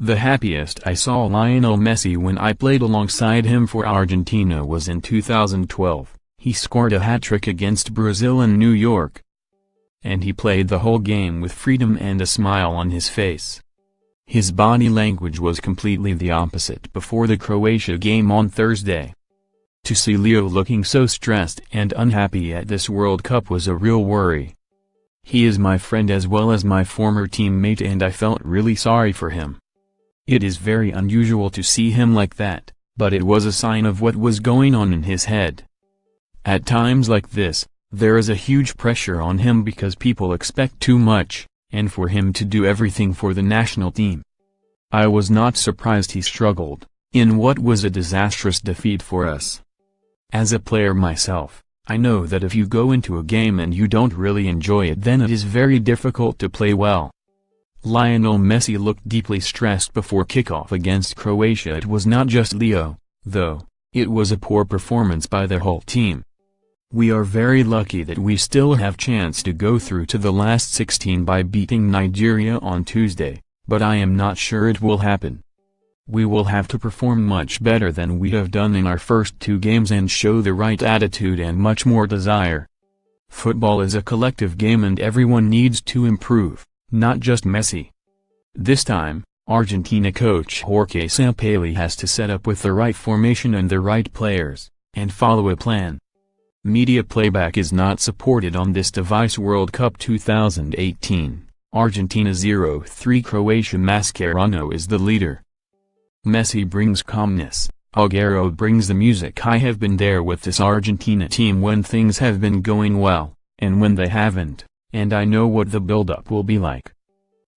The happiest I saw Lionel Messi when I played alongside him for Argentina was in 2012. He scored a hat-trick against Brazil in New York. And he played the whole game with freedom and a smile on his face. His body language was completely the opposite before the Croatia game on Thursday. To see Leo looking so stressed and unhappy at this World Cup was a real worry. He is my friend as well as my former teammate, and I felt really sorry for him. It is very unusual to see him like that, but it was a sign of what was going on in his head. At times like this, there is a huge pressure on him because people expect too much, and for him to do everything for the national team. I was not surprised he struggled, in what was a disastrous defeat for us. As a player myself, I know that if you go into a game and you don't really enjoy it, then it is very difficult to play well. Lionel Messi looked deeply stressed before kickoff against Croatia. It was not just Leo, though, it was a poor performance by the whole team. We are very lucky that we still have chance to go through to the last 16 by beating Nigeria on Tuesday, but I am not sure it will happen. We will have to perform much better than we have done in our first 2 games and show the right attitude and much more desire. Football is a collective game and everyone needs to improve, not just Messi. This time, Argentina coach Jorge Sampaoli has to set up with the right formation and the right players, and follow a plan. Media playback is not supported on this device. World Cup 2018, Argentina 0-3 Croatia. Mascherano is the leader. Messi brings calmness, Agüero brings the music. I have been there with this Argentina team when things have been going well, and when they haven't, and I know what the build-up will be like.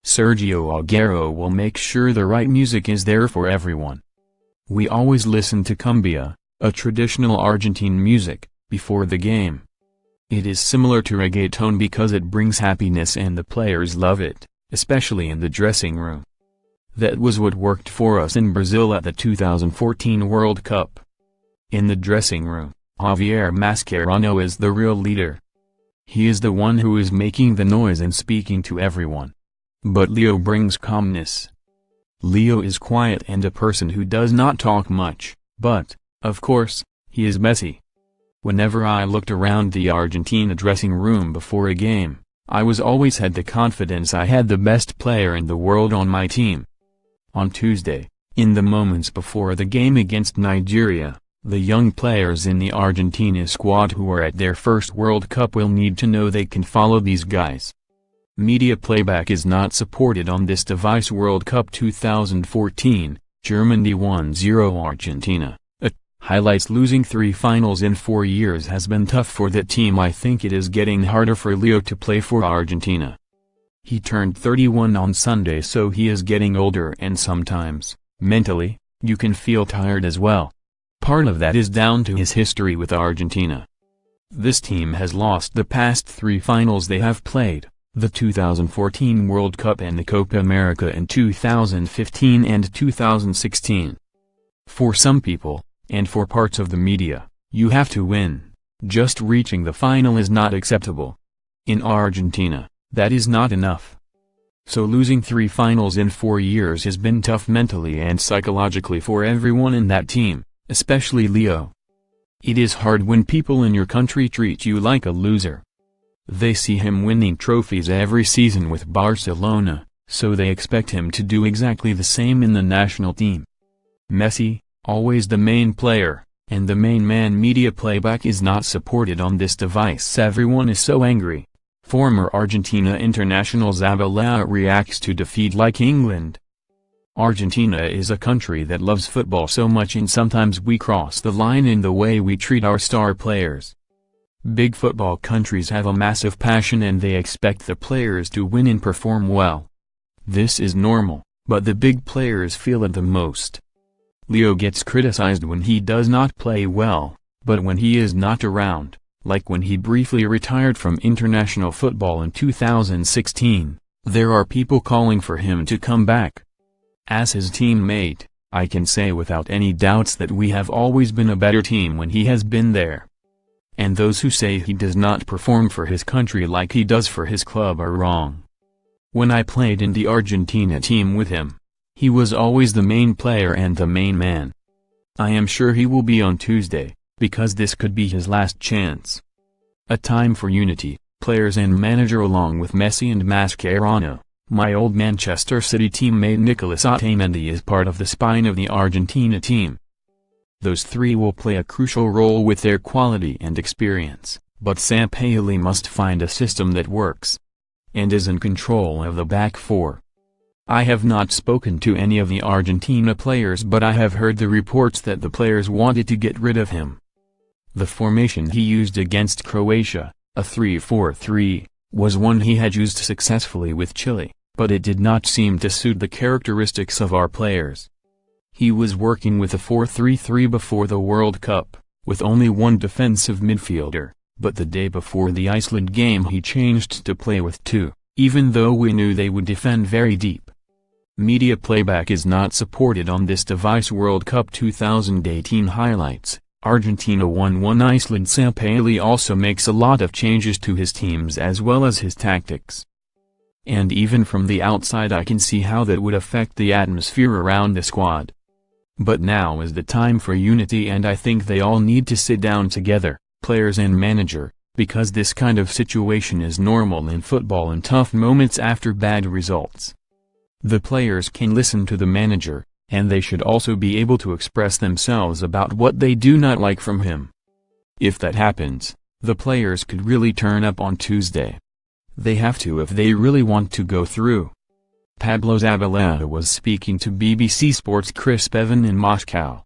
Sergio Agüero will make sure the right music is there for everyone. We always listen to cumbia, a traditional Argentine music, before the game. It is similar to reggaeton because it brings happiness and the players love it, especially in the dressing room. That was what worked for us in Brazil at the 2014 World Cup. In the dressing room, Javier Mascherano is the real leader. He is the one who is making the noise and speaking to everyone. But Leo brings calmness. Leo is quiet and a person who does not talk much, but, of course, he is Messi. Whenever I looked around the Argentina dressing room before a game, I was always had the confidence I had the best player in the world on my team. On Tuesday, in the moments before the game against Nigeria, the young players in the Argentina squad who are at their first World Cup will need to know they can follow these guys. Media playback is not supported on this device. World Cup 2014, Germany 1-0 Argentina. Highlights: losing 3 finals in 4 years has been tough for that team. I think it is getting harder for Leo to play for Argentina. He turned 31 on Sunday, so he is getting older, and sometimes, mentally, you can feel tired as well. Part of that is down to his history with Argentina. This team has lost the past 3 finals they have played, the 2014 World Cup and the Copa America in 2015 and 2016. For some people, and for parts of the media, you have to win. Just reaching the final is not acceptable. In Argentina, that is not enough. So losing 3 finals in 4 years has been tough mentally and psychologically for everyone in that team, especially Leo. It is hard when people in your country treat you like a loser. They see him winning trophies every season with Barcelona, so they expect him to do exactly the same in the national team. Messi, always the main player, and the main man. Media playback is not supported on this device. Everyone is so angry. Former Argentina international Zabaleta reacts to defeat like England. Argentina is a country that loves football so much, and sometimes we cross the line in the way we treat our star players. Big football countries have a massive passion and they expect the players to win and perform well. This is normal, but the big players feel it the most. Leo gets criticized when he does not play well, but when he is not around, like when he briefly retired from international football in 2016, there are people calling for him to come back. As his teammate, I can say without any doubts that we have always been a better team when he has been there. And those who say he does not perform for his country like he does for his club are wrong. When I played in the Argentina team with him, He was always the main player and the main man. I am sure he will be on Tuesday, because this could be his last chance. A time for unity, players and manager along with Messi and Mascherano. My old Manchester City teammate Nicolas Otamendi is part of the spine of the Argentina team. Those three will play a crucial role with their quality and experience, but Sampaoli must find a system that works and is in control of the back four. I have not spoken to any of the Argentina players, but I have heard the reports that the players wanted to get rid of him. The formation he used against Croatia, a 3-4-3, was one he had used successfully with Chile, but it did not seem to suit the characteristics of our players. He was working with a 4-3-3 before the World Cup, with only one defensive midfielder, but the day before the Iceland game he changed to play with two, even though we knew they would defend very deep. Media playback is not supported on this device. World Cup 2018 highlights, Argentina 1-1 Iceland. Sampaoli also makes a lot of changes to his teams as well as his tactics. And even from the outside I can see how that would affect the atmosphere around the squad. But now is the time for unity, and I think they all need to sit down together, players and manager, because this kind of situation is normal in football in tough moments after bad results. The players can listen to the manager, and they should also be able to express themselves about what they do not like from him. If that happens, the players could really turn up on Tuesday. They have to if they really want to go through. Pablo Zabaleta was speaking to BBC Sports' Chris Bevan in Moscow.